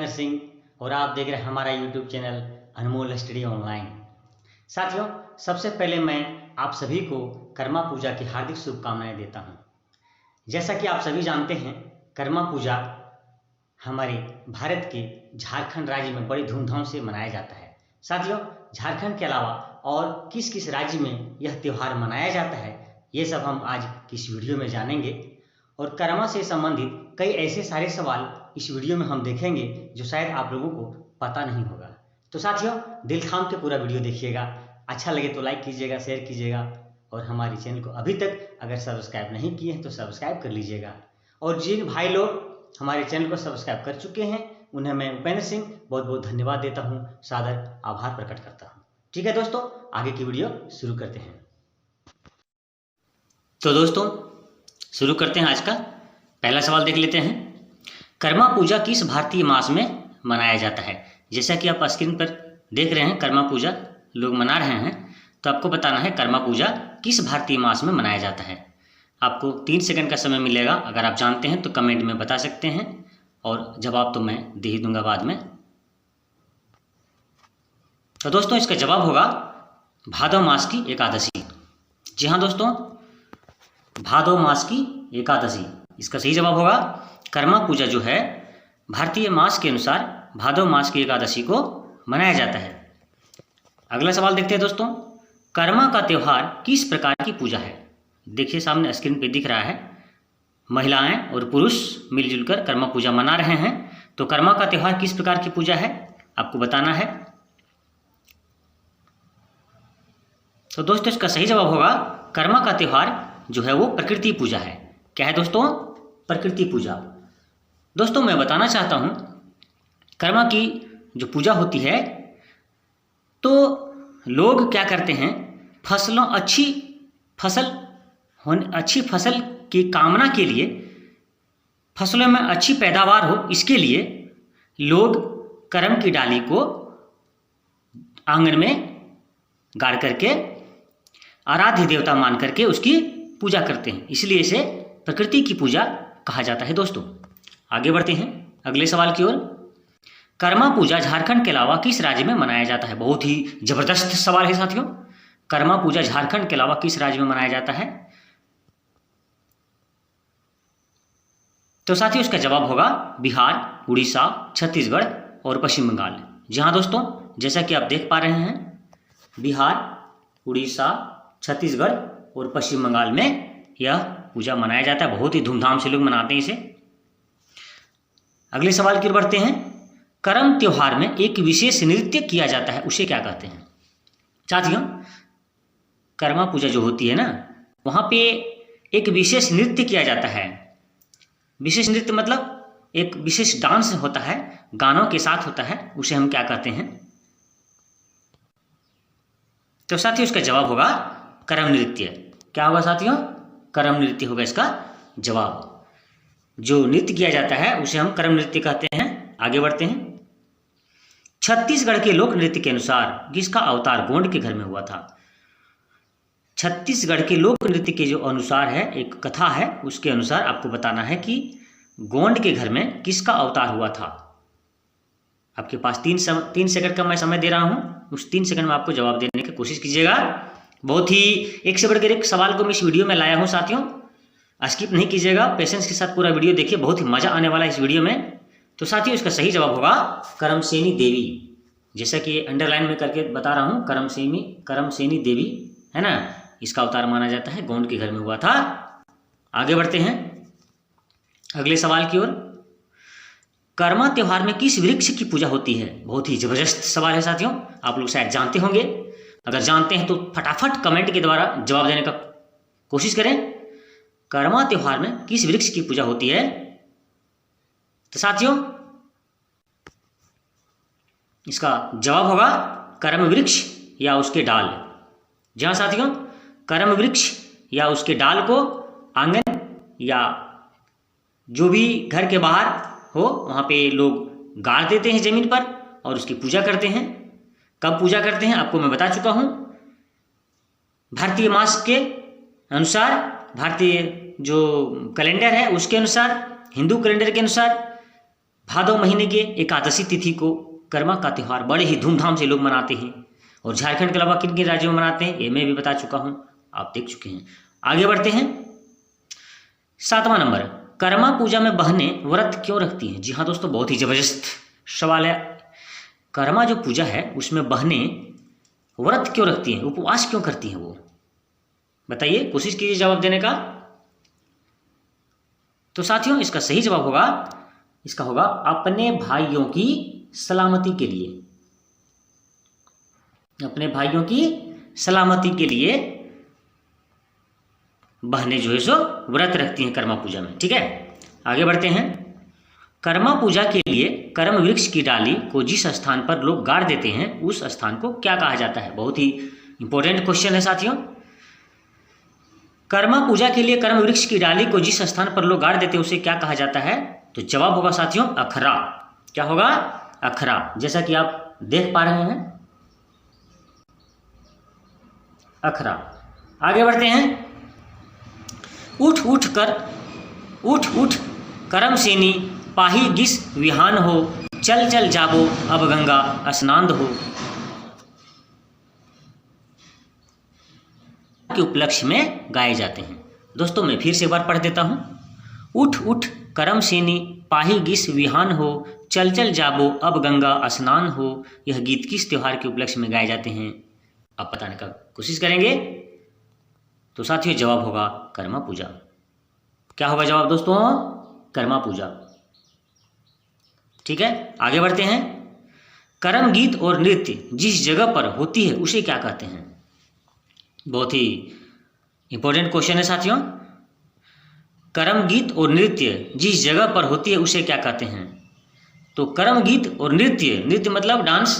उपेंद्र सिंह और आप देख रहे हैं हमारा यूट्यूब चैनल अनमोल स्टडी ऑनलाइन। साथियों, सबसे पहले मैं आप सभी को कर्मा पूजा की हार्दिक शुभकामनाएं देता हूं। जैसा कि आप सभी जानते हैं, कर्मा पूजा हमारे भारत के झारखंड राज्य में बड़ी धूमधाम से मनाया जाता है। साथियों, झारखंड के अलावा और किस किस राज्य में यह त्यौहार मनाया जाता है, ये सब हम आज की इस वीडियो में जानेंगे। और कर्मा से संबंधित कई ऐसे सारे सवाल इस वीडियो में हम देखेंगे जो शायद आप लोगों को पता नहीं होगा। तो साथियों, दिल थाम के पूरा वीडियो देखिएगा। अच्छा लगे तो लाइक कीजिएगा, शेयर कीजिएगा और हमारे चैनल को अभी तक अगर सब्सक्राइब नहीं किए हैं तो सब्सक्राइब कर लीजिएगा। और जिन भाई लोग हमारे चैनल को सब्सक्राइब कर चुके हैं उन्हें मैं उपेंद्र सिंह बहुत बहुत धन्यवाद देता हूं, सादर आभार प्रकट करता हूं। ठीक है दोस्तों, आगे की वीडियो शुरू करते हैं। तो दोस्तों, शुरू करते हैं। आज का पहला सवाल देख लेते हैं। कर्मा पूजा किस भारतीय मास में मनाया जाता है? जैसा कि आप स्क्रीन पर देख रहे हैं, कर्मा पूजा लोग मना रहे हैं, तो आपको बताना है कर्मा पूजा किस भारतीय मास में मनाया जाता है। आपको 3 सेकंड का समय मिलेगा। अगर आप जानते हैं तो कमेंट में बता सकते हैं और जवाब तो मैं दे ही दूंगा बाद में। तो दोस्तों, इसका जवाब होगा भादव मास की एकादशी। जी हाँ दोस्तों, भादव मास की एकादशी इसका सही जवाब होगा। कर्मा पूजा जो है भारतीय मास के अनुसार भादव मास की एकादशी को मनाया जाता है। अगला सवाल देखते हैं दोस्तों। कर्मा का त्यौहार किस प्रकार की पूजा है? देखिए सामने स्क्रीन पे दिख रहा है, महिलाएं और पुरुष मिलजुल कर कर्मा पूजा मना रहे हैं। तो कर्मा का त्यौहार किस प्रकार की पूजा है आपको बताना है। तो दोस्तों, इसका सही जवाब होगा कर्मा का त्यौहार जो है वो प्रकृति पूजा है। क्या है दोस्तों? प्रकृति पूजा। दोस्तों, मैं बताना चाहता हूं, कर्मा की जो पूजा होती है तो लोग क्या करते हैं, अच्छी फसल की कामना के लिए, फसलों में अच्छी पैदावार हो इसके लिए लोग करम की डाली को आंगन में गाड़ करके आराध्य देवता मान करके उसकी पूजा करते हैं, इसलिए इसे प्रकृति की पूजा कहा जाता है। दोस्तों, आगे बढ़ते हैं अगले सवाल की ओर। कर्मा पूजा झारखंड के अलावा किस राज्य में मनाया जाता है? बहुत ही जबरदस्त सवाल है साथियों। कर्मा पूजा झारखंड के अलावा किस राज्य में मनाया जाता है? तो साथियों, इसका जवाब होगा बिहार, उड़ीसा, छत्तीसगढ़ और पश्चिम बंगाल। जी हाँ दोस्तों, जैसा कि आप देख पा रहे हैं, बिहार, उड़ीसा, छत्तीसगढ़ और पश्चिम बंगाल में यह पूजा मनाया जाता है। बहुत ही धूमधाम से लोग मनाते हैं इसे। अगले सवाल की ओर बढ़ते हैं। करम त्योहार में एक विशेष नृत्य किया जाता है, उसे क्या कहते हैं? साथियों, कर्मा पूजा जो होती है ना, वहाँ पे एक विशेष नृत्य किया जाता है। विशेष नृत्य मतलब एक विशेष डांस होता है, गानों के साथ होता है, उसे हम क्या कहते हैं? तो साथियों, इसका जवाब होगा करम नृत्य। क्या होगा साथियों? करम नृत्य होगा इसका जवाब। जो नृत्य किया जाता है उसे हम करम नृत्य कहते हैं। आगे बढ़ते हैं। छत्तीसगढ़ के लोक नृत्य के अनुसार किसका अवतार गोंड के घर में हुआ था? छत्तीसगढ़ के लोक नृत्य के जो अनुसार है, एक कथा है, उसके अनुसार आपको बताना है कि गोंड के घर में किसका अवतार हुआ था। आपके पास 3 सेकंड का मैं समय दे रहा हूं। उस 3 सेकंड में आपको जवाब देने की कोशिश कीजिएगा। बहुत ही एक से बढ़कर एक सवाल को मैं इस वीडियो में लाया हूं साथियों, स्किप नहीं कीजिएगा, पेशेंस के साथ पूरा वीडियो देखिए, बहुत ही मजा आने वाला है इस वीडियो में। तो साथियों, इसका सही जवाब होगा करमसेनी देवी। जैसा कि अंडरलाइन में करके बता रहा हूं, करमसेनी देवी है ना, इसका अवतार माना जाता है, गोंड के घर में हुआ था। आगे बढ़ते हैं अगले सवाल की ओर। कर्मा त्योहार में किस वृक्ष की पूजा होती है? बहुत ही जबरदस्त सवाल है साथियों, आप लोग शायद जानते होंगे। अगर जानते हैं तो फटाफट कमेंट के द्वारा जवाब देने का कोशिश करें। कर्मा त्योहार में किस वृक्ष की पूजा होती है? तो साथियों, इसका जवाब होगा करम वृक्ष या उसके डाल। जी हाँ साथियों, करम वृक्ष या उसके डाल को आंगन या जो भी घर के बाहर हो वहाँ पे लोग गाड़ देते हैं जमीन पर और उसकी पूजा करते हैं। कब पूजा करते हैं आपको मैं बता चुका हूँ। भारतीय मास के अनुसार, भारतीय जो कैलेंडर है उसके अनुसार, हिंदू कैलेंडर के अनुसार भादव महीने के एकादशी तिथि को कर्मा का त्यौहार बड़े ही धूमधाम से लोग मनाते हैं। और झारखंड के अलावा किन किन राज्यों में मनाते हैं ये मैं भी बता चुका हूँ, आप देख चुके हैं। आगे बढ़ते हैं। 7वां नंबर, कर्मा पूजा में बहनें व्रत क्यों रखती हैं? जी हाँ दोस्तों, बहुत ही जबरदस्त सवाल है। कर्मा जो पूजा है उसमें बहनें व्रत क्यों रखती हैं, उपवास क्यों करती हैं वो बताइए, कोशिश कीजिए जवाब देने का। तो साथियों इसका सही जवाब होगा, इसका होगा अपने भाइयों की सलामती के लिए। अपने भाइयों की सलामती के लिए बहनें जो है सो व्रत रखती हैं कर्मा पूजा में। ठीक है, आगे बढ़ते हैं। कर्मा पूजा के लिए कर्म वृक्ष की डाली को जिस स्थान पर लोग गाड़ देते हैं उस स्थान को क्या कहा जाता है? बहुत ही इंपॉर्टेंट क्वेश्चन है साथियों। कर्मा पूजा के लिए कर्म वृक्ष की डाली को जिस स्थान पर लोग गाड़ देते हैं उसे क्या कहा जाता है? तो जवाब होगा साथियों अखरा। क्या होगा? अखरा। जैसा कि आप देख पा रहे हैं, अखरा। आगे बढ़ते हैं। उठ उठ करम सेनी पाही गिस विहान हो, चल चल जाबो अब गंगा स्नान हो के उपलक्ष्य में गाए जाते हैं। दोस्तों मैं फिर से एक बार पढ़ देता हूँ। उठ करम सेनी पाही गिस विहान हो, चल चल जाबो अब गंगा स्नान हो। यह गीत किस त्योहार के उपलक्ष्य में गाए जाते हैं? आप बताने का कोशिश करेंगे। तो साथियों जवाब होगा कर्मा पूजा। क्या होगा जवाब दोस्तों? कर्मा पूजा। ठीक है, आगे बढ़ते हैं। कर्म गीत और नृत्य जिस जगह पर होती है उसे क्या कहते हैं? बहुत ही इंपॉर्टेंट क्वेश्चन है साथियों। कर्म गीत और नृत्य जिस जगह पर होती है उसे क्या कहते हैं? तो कर्म गीत और नृत्य मतलब डांस,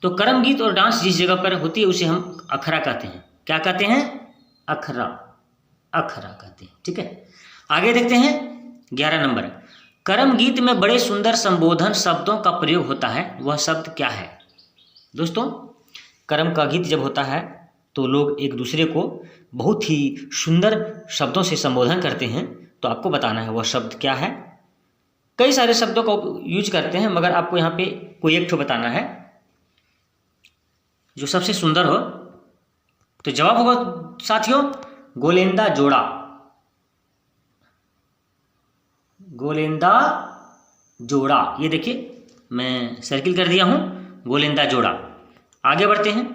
तो कर्म गीत और डांस जिस जगह पर होती है उसे हम अखरा कहते हैं। क्या कहते हैं? अखरा। अखरा कहते हैं। ठीक है, आगे देखते हैं 11 नंबर। कर्म गीत में बड़े सुंदर संबोधन शब्दों का प्रयोग होता है, वह शब्द क्या है? दोस्तों कर्म का गीत जब होता है तो लोग एक दूसरे को बहुत ही सुंदर शब्दों से संबोधन करते हैं, तो आपको बताना है वह शब्द क्या है। कई सारे शब्दों का यूज करते हैं मगर आपको यहाँ पे कोई एक ठो बताना है जो सबसे सुंदर हो। तो जवाब होगा साथियों गोलेंदा जोड़ा। गोलेंदा जोड़ा, ये देखिए मैं सर्किल कर दिया हूं, गोलेंदा जोड़ा। आगे बढ़ते हैं।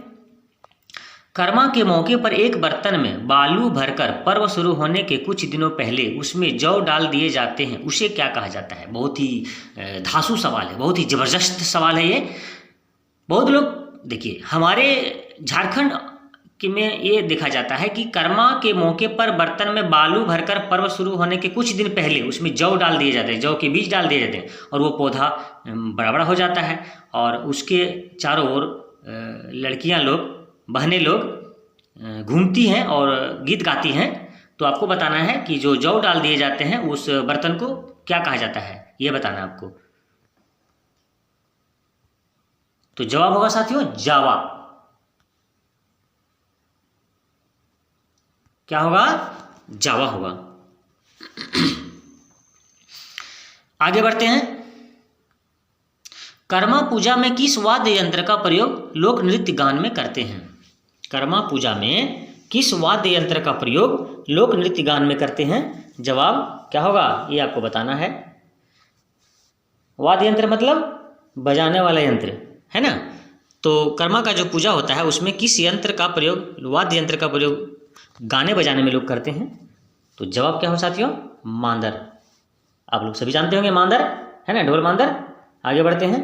कर्मा के मौके पर एक बर्तन में बालू भरकर पर्व शुरू होने के कुछ दिनों पहले उसमें जौ डाल दिए जाते हैं, उसे क्या कहा जाता है? बहुत ही धांसू सवाल है, बहुत ही जबरदस्त सवाल है ये। बहुत लोग देखिए हमारे झारखंड कि में ये देखा जाता है कि कर्मा के मौके पर बर्तन में बालू भरकर पर्व शुरू होने के कुछ दिन पहले उसमें जौ डाल दिए जाते हैं, जौ के बीज डाल दिए जाते हैं और वो पौधा बड़ा बड़ा हो जाता है और उसके चारों ओर लड़कियां लोग, बहनें लोग घूमती हैं और गीत गाती हैं। तो आपको बताना है कि जो जौ डाल दिए जाते हैं उस बर्तन को क्या कहा जाता है, ये बताना है आपको। तो जवाब होगा साथियों जावा। क्या होगा? जावा होगा। आगे बढ़ते हैं। कर्मा पूजा में किस वाद्य यंत्र का प्रयोग लोक नृत्य गान में करते हैं? कर्मा पूजा में किस वाद्य यंत्र का प्रयोग लोक नृत्य गान में करते हैं? जवाब क्या होगा ये आपको बताना है। वाद्य यंत्र मतलब बजाने वाला यंत्र है ना। तो कर्मा का जो पूजा होता है उसमें किस यंत्र का प्रयोग, वाद्य यंत्र का प्रयोग गाने बजाने में लोग करते हैं? तो जवाब क्या हो साथियों? मांदर। आप लोग सभी जानते होंगे मांदर है ना, ढोल मांदर। आगे बढ़ते हैं।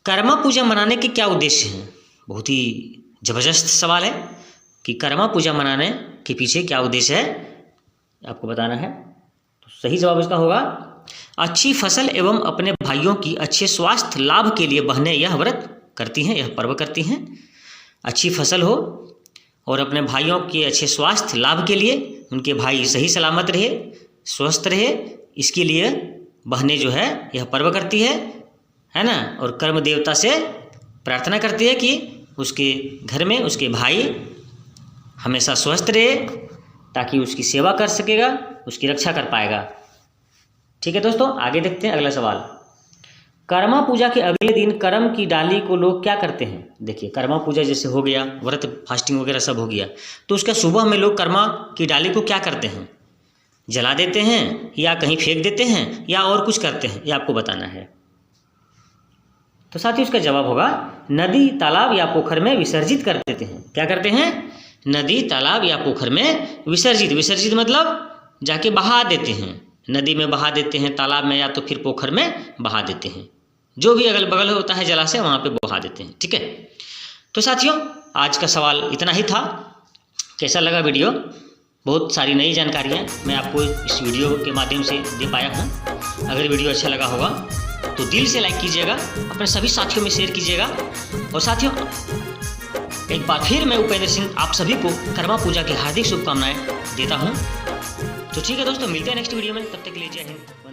कर्मा पूजा मनाने के क्या उद्देश्य हैं? बहुत ही जबरदस्त सवाल है कि कर्मा पूजा मनाने के पीछे क्या उद्देश्य है, आपको बताना है। तो सही जवाब इसका होगा अच्छी फसल एवं अपने भाइयों की अच्छे स्वास्थ्य लाभ के लिए बहनें यह व्रत करती हैं, यह पर्व करती हैं। अच्छी फसल हो और अपने भाइयों के अच्छे स्वास्थ्य लाभ के लिए, उनके भाई सही सलामत रहे, स्वस्थ रहे, इसके लिए बहनें जो है यह पर्व करती है ना। और कर्म देवता से प्रार्थना करती है कि उसके घर में उसके भाई हमेशा स्वस्थ रहे ताकि उसकी सेवा कर सकेगा, उसकी रक्षा कर पाएगा। ठीक है दोस्तों, आगे देखते हैं अगला सवाल। कर्मा पूजा के अगले दिन करम की डाली को लोग क्या करते हैं? देखिए, कर्मा पूजा जैसे हो गया, व्रत फास्टिंग वगैरह सब हो गया, तो उसका सुबह में लोग कर्मा की डाली को क्या करते हैं? जला देते हैं या कहीं फेंक देते हैं या और कुछ करते हैं, ये आपको बताना है। तो साथ ही उसका जवाब होगा नदी, तालाब या पोखर में विसर्जित कर देते हैं। क्या करते हैं? नदी, तालाब या पोखर में विसर्जित। विसर्जित मतलब जाके बहा देते हैं, नदी में बहा देते हैं, तालाब में या तो फिर पोखर में बहा देते हैं, जो भी अगल बगल होता है जलाशय वहाँ पे बहा देते हैं। ठीक है, तो साथियों आज का सवाल इतना ही था। कैसा लगा वीडियो? बहुत सारी नई जानकारियाँ मैं आपको इस वीडियो के माध्यम से दे पाया हूँ। अगर वीडियो अच्छा लगा होगा तो दिल से लाइक कीजिएगा, अपने सभी साथियों में शेयर कीजिएगा। और साथियों, एक बार फिर मैं उपेंद्र सिंह आप सभी को कर्मा पूजा की हार्दिक शुभकामनाएं देता हूं। तो ठीक है दोस्तों, मिलते हैं नेक्स्ट वीडियो में, तब तक के लिए जय हिंद।